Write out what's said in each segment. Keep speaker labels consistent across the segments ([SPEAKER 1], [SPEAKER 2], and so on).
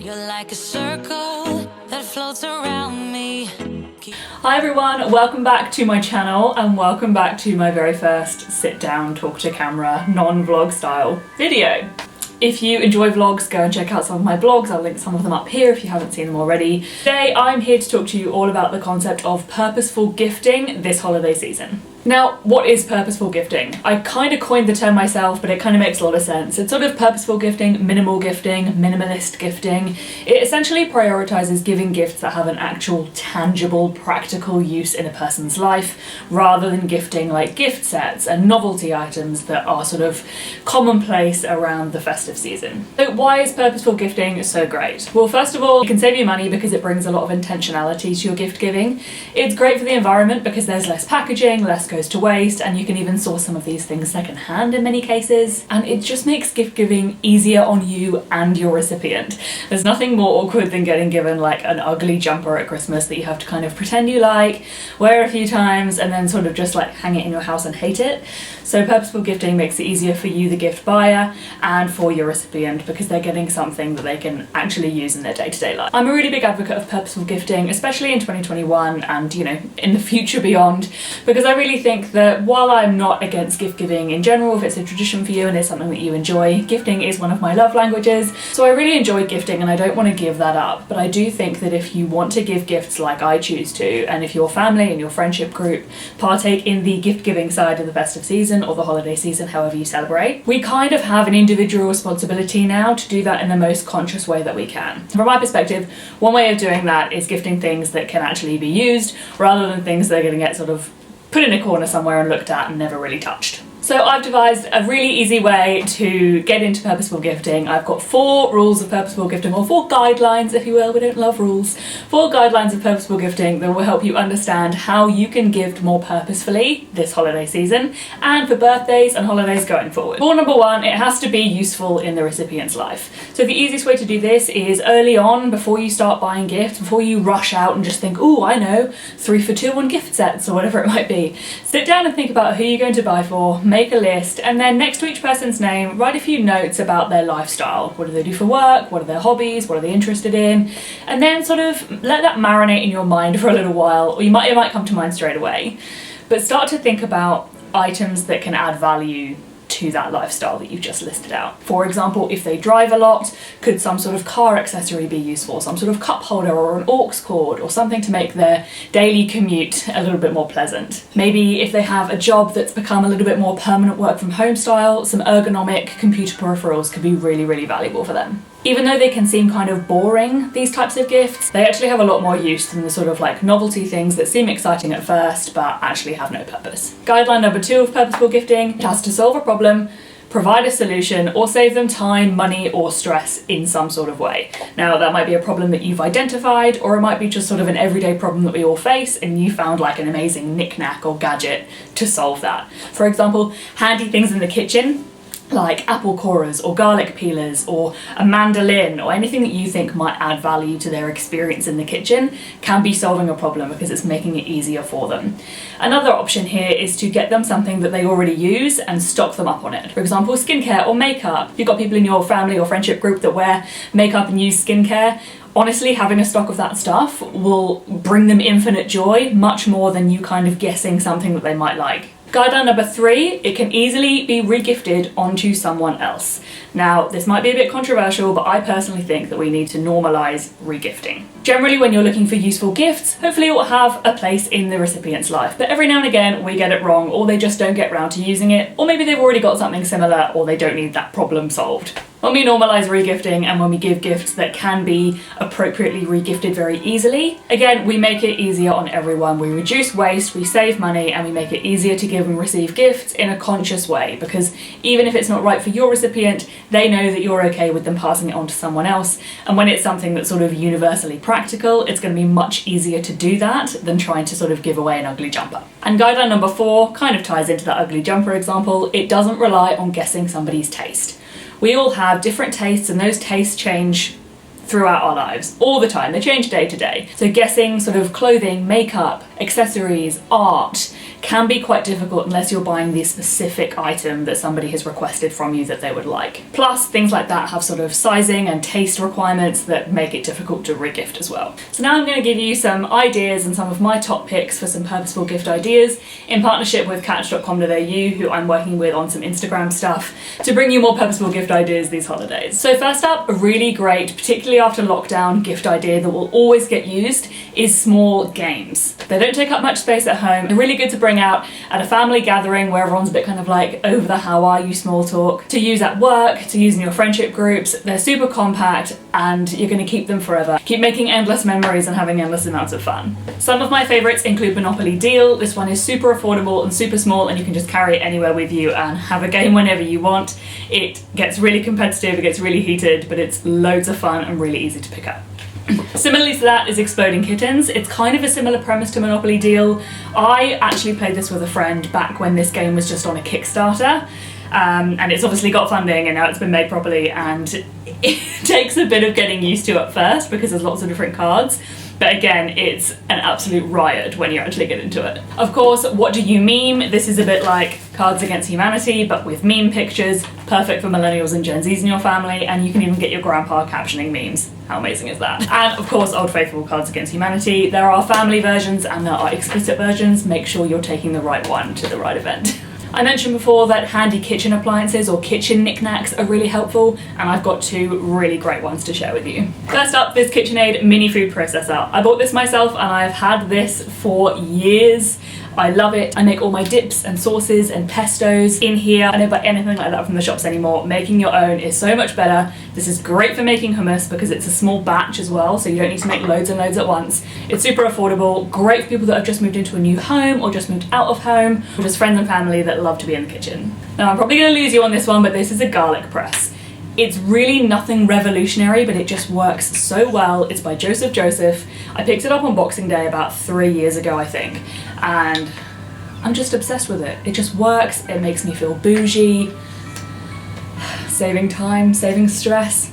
[SPEAKER 1] You're like a circle that floats around me.
[SPEAKER 2] Hi everyone, welcome back to my channel and welcome back to my very first sit down, talk to camera, non-vlog style video. If you enjoy vlogs, go and check out some of my blogs. I'll link some of them up here if you haven't seen them already. Today I'm here to talk to you all about the concept of purposeful gifting this holiday season. Now, what is purposeful gifting? I kind of coined the term myself, but it kind of makes a lot of sense. It's sort of purposeful gifting, minimal gifting, minimalist gifting. It essentially prioritizes giving gifts that have an actual, tangible, practical use in a person's life, rather than gifting like gift sets and novelty items that are sort of commonplace around the festive season. So why is purposeful gifting so great? Well, first of all, it can save you money because it brings a lot of intentionality to your gift giving. It's great for the environment because there's less packaging, less goes to waste, and you can even source some of these things secondhand in many cases, and it just makes gift giving easier on you and your recipient. There's nothing more awkward than getting given like an ugly jumper at Christmas that you have to kind of pretend you like, wear a few times, and then sort of just like hang it in your house and hate it. So purposeful gifting makes it easier for you, the gift buyer, and for your recipient because they're getting something that they can actually use in their day-to-day life. I'm a really big advocate of purposeful gifting, especially in 2021 and, you know, in the future beyond, because I really think that while I'm not against gift giving in general, if it's a tradition for you and it's something that you enjoy, gifting is one of my love languages, so I really enjoy gifting and I don't want to give that up. But I do think that if you want to give gifts like I choose to, and if your family and your friendship group partake in the gift giving side of the festive season or the holiday season, however you celebrate, we kind of have an individual responsibility now to do that in the most conscious way that we can. From my perspective, one way of doing that is gifting things that can actually be used rather than things that are going to get sort of put in a corner somewhere and looked at and never really touched. So I've devised a really easy way to get into purposeful gifting. I've got 4 rules of purposeful gifting, or 4 guidelines if you will, we don't love rules. 4 guidelines of purposeful gifting that will help you understand how you can gift more purposefully this holiday season and for birthdays and holidays going forward. Rule number 1, it has to be useful in the recipient's life. So the easiest way to do this is early on, before you start buying gifts, before you rush out and just think, oh, I know, 3 for 2 on gift sets or whatever it might be. Sit down and think about who you're going to buy for, make a list, and then next to each person's name, write a few notes about their lifestyle. What do they do for work? What are their hobbies? What are they interested in? And then sort of let that marinate in your mind for a little while, or it might come to mind straight away. But start to think about items that can add value to that lifestyle that you've just listed out. For example, if they drive a lot, could some sort of car accessory be useful? Some sort of cup holder or an aux cord or something to make their daily commute a little bit more pleasant. Maybe if they have a job that's become a little bit more permanent work from home style, some ergonomic computer peripherals could be really, really valuable for them. Even though they can seem kind of boring, these types of gifts, they actually have a lot more use than the sort of like novelty things that seem exciting at first but actually have no purpose. Guideline number 2 of purposeful gifting: it has to solve a problem, provide a solution, or save them time, money, or stress in some sort of way. Now, that might be a problem that you've identified, or it might be just sort of an everyday problem that we all face and you found like an amazing knick-knack or gadget to solve that. For example, handy things in the kitchen, like apple corers or garlic peelers or a mandolin or anything that you think might add value to their experience in the kitchen, can be solving a problem because it's making it easier for them. Another option here is to get them something that they already use and stock them up on it. For example, skincare or makeup. If you've got people in your family or friendship group that wear makeup and use skincare, honestly, having a stock of that stuff will bring them infinite joy, much more than you kind of guessing something that they might like. Guideline number 3, it can easily be regifted onto someone else. Now, this might be a bit controversial, but I personally think that we need to normalise regifting. Generally, when you're looking for useful gifts, hopefully it will have a place in the recipient's life. But every now and again, we get it wrong, or they just don't get round to using it, or maybe they've already got something similar, or they don't need that problem solved. When we normalise regifting and when we give gifts that can be appropriately regifted very easily, again, we make it easier on everyone. We reduce waste, we save money, and we make it easier to give and receive gifts in a conscious way, because even if it's not right for your recipient, they know that you're okay with them passing it on to someone else. And when it's something that's sort of universally practical, it's going to be much easier to do that than trying to sort of give away an ugly jumper. And guideline number 4 kind of ties into that ugly jumper example. It doesn't rely on guessing somebody's taste. We all have different tastes, and those tastes change throughout our lives all the time. They change day to day. So guessing sort of clothing, makeup, accessories, art, can be quite difficult unless you're buying the specific item that somebody has requested from you that they would like. Plus, things like that have sort of sizing and taste requirements that make it difficult to regift as well. So now I'm going to give you some ideas and some of my top picks for some purposeful gift ideas in partnership with catch.com.au, who I'm working with on some Instagram stuff to bring you more purposeful gift ideas these holidays. So first up, a really great, particularly after lockdown, gift idea that will always get used is small games. They don't take up much space at home. They're really good to bring out at a family gathering where everyone's a bit kind of like over the how are you small talk, to use at work, to use in your friendship groups. They're super compact and you're going to keep them forever. Keep making endless memories and having endless amounts of fun. Some of my favourites include Monopoly Deal. This one is super affordable and super small and you can just carry it anywhere with you and have a game whenever you want. It gets really competitive, it gets really heated, but it's loads of fun and really easy to pick up. Similarly to that is Exploding Kittens. It's kind of a similar premise to Monopoly Deal. I actually played this with a friend back when this game was just on a Kickstarter. And it's obviously got funding and now it's been made properly, and it takes a bit of getting used to at first because there's lots of different cards. But again, it's an absolute riot when you actually get into it. Of course, What Do You Meme? This is a bit like Cards Against Humanity, but with meme pictures, perfect for millennials and Gen Zs in your family, and you can even get your grandpa captioning memes. How amazing is that? And of course, Old Faithful Cards Against Humanity. There are family versions and there are explicit versions. Make sure you're taking the right one to the right event. I mentioned before that handy kitchen appliances or kitchen knickknacks are really helpful, and I've got two really great ones to share with you. First up, this KitchenAid mini food processor. I bought this myself and I've had this for years. I love it. I make all my dips and sauces and pestos in here. I don't buy anything like that from the shops anymore. Making your own is so much better. This is great for making hummus because it's a small batch as well, so you don't need to make loads and loads at once. It's super affordable, great for people that have just moved into a new home or just moved out of home, or just friends and family that love to be in the kitchen. Now I'm probably going to lose you on this one, but this is a garlic press. It's really nothing revolutionary, but it just works so well. It's by Joseph Joseph. I picked it up on Boxing Day about 3 years ago, I think, and I'm just obsessed with it. It just works, it makes me feel bougie, saving time, saving stress.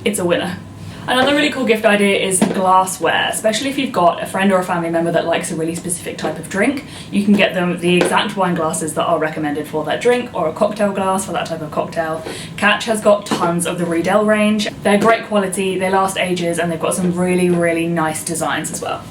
[SPEAKER 2] It's a winner. Another really cool gift idea is glassware, especially if you've got a friend or a family member that likes a really specific type of drink. You can get them the exact wine glasses that are recommended for that drink, or a cocktail glass for that type of cocktail. Catch has got tons of the Riedel range. They're great quality, they last ages, and they've got some really, really nice designs as well.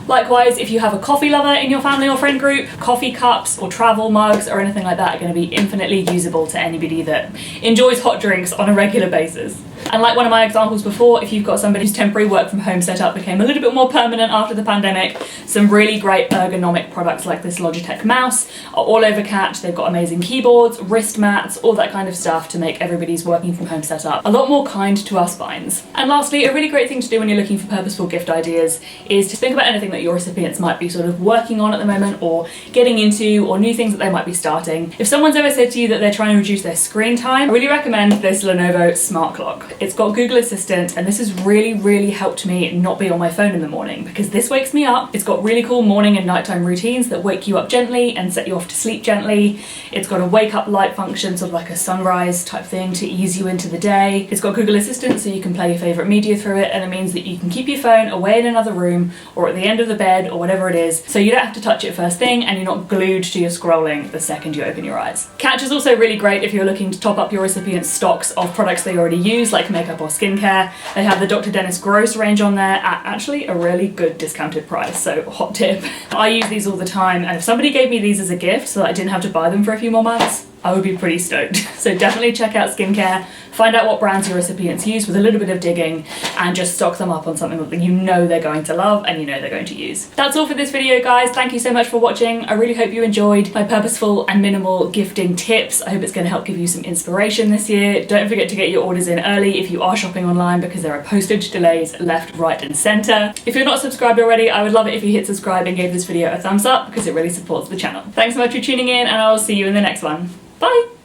[SPEAKER 2] Likewise, if you have a coffee lover in your family or friend group, coffee cups or travel mugs or anything like that are going to be infinitely usable to anybody that enjoys hot drinks on a regular basis. And like one of my examples before, if you've got somebody whose temporary work from home setup became a little bit more permanent after the pandemic, some really great ergonomic products like this Logitech mouse are all over Catch. They've got amazing keyboards, wrist mats, all that kind of stuff to make everybody's working from home setup a lot more kind to our spines. And lastly, a really great thing to do when you're looking for purposeful gift ideas is to think about anything that your recipients might be sort of working on at the moment or getting into, or new things that they might be starting. If someone's ever said to you that they're trying to reduce their screen time, I really recommend this Lenovo Smart Clock. It's got Google Assistant, and this has really, really helped me not be on my phone in the morning because this wakes me up. It's got really cool morning and nighttime routines that wake you up gently and set you off to sleep gently. It's got a wake up light function, sort of like a sunrise type thing to ease you into the day. It's got Google Assistant so you can play your favourite media through it, and it means that you can keep your phone away in another room or at the end of the bed or whatever it is, so you don't have to touch it first thing and you're not glued to your scrolling the second you open your eyes. Catch is also really great if you're looking to top up your recipient's stocks of products they already use, like makeup or skincare. They have the Dr. Dennis Gross range on there at actually a really good discounted price, so hot tip. I use these all the time, and if somebody gave me these as a gift so that I didn't have to buy them for a few more months, I would be pretty stoked. So definitely check out skincare, find out what brands your recipients use with a little bit of digging, and just stock them up on something that you know they're going to love and you know they're going to use. That's all for this video, guys. Thank you so much for watching. I really hope you enjoyed my purposeful and minimal gifting tips. I hope it's going to help give you some inspiration this year. Don't forget to get your orders in early if you are shopping online, because there are postage delays left, right and centre. If you're not subscribed already, I would love it if you hit subscribe and gave this video a thumbs up because it really supports the channel. Thanks so much for tuning in, and I'll see you in the next one. Bye!